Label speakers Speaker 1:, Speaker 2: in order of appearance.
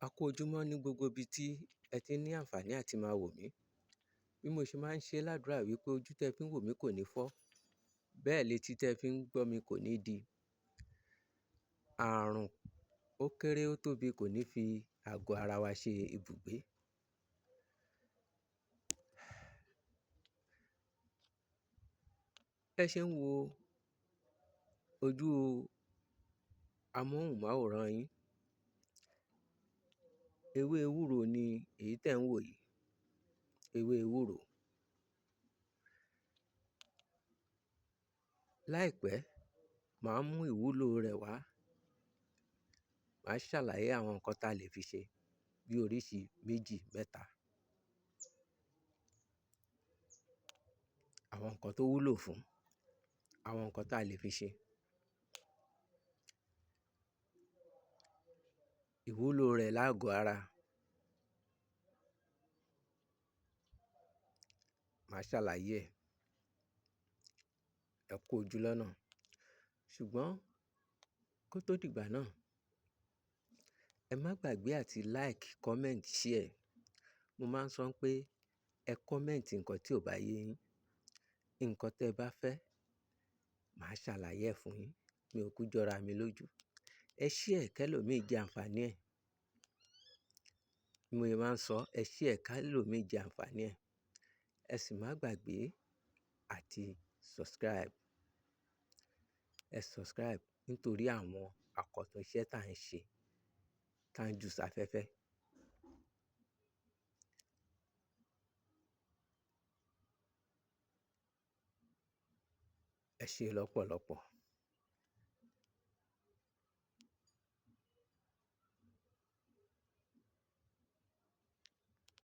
Speaker 1: A kú ojúmọ́ ní gbogbo ibi tí ẹ ti ní àǹfààní àti máa wò mí. Bí mo ṣe máa ń ṣe ládùúrà wípé ojú tẹ́ fi ń wò mí kò ní fọ́, bẹ́ẹ̀ letí tẹ́ fi ń gbọ́ mi kò ní di. Àrùn ó kéré ó tóbi kò ní fi àgọ́ ara wa ṣe ibùgbé. Bẹ́ ṣe ń wo ojú amóhùnmáwòrán yín, ewé ewúro ni èyí tẹ́ ń wò yìí, ewé ewúro. Láìpẹ́, màá mú ìwúlò rẹ̀ wá, màá ṣàlàyé àwọn nǹkan tá lè fi ṣe bí oríṣi méjì mẹ́ta. Àwọn nǹkan tó wúlò fún, àwọn nǹkan tá lè fi ṣe. Ìwúlò rẹ̀ lágọ̀ọ́ ara, màá ṣàlàyé ẹ̀. Ẹ kú ojú lọ́nà. Ṣùgbọ́n kó tó dìgbà náà, ẹ má gbàgbé àti like, comment, share. Mo máa ń sọ pé ẹ comment nǹkan tí ò bá yé yín. Nǹkan tẹ́ bá fẹ́, màá ṣàlàyé ẹ̀ fún yín. Mi ò kú jọra mi lójú. Ẹ share kẹ́lòmíì jẹ àǹfààní ẹ̀. Bí mo ṣe máa ń sọ, ẹ share kẹ́lòmíì jẹ àǹfààní ẹ̀. Ẹ sì má gbàgbé àti subscribe. Ẹ subscribe nítorí àwọn àkọ́tún iṣẹ́ tá ń ṣe, tá ń jù sáfẹ́fẹ́. Ẹ ṣé lọ́pọ̀lọpọ̀.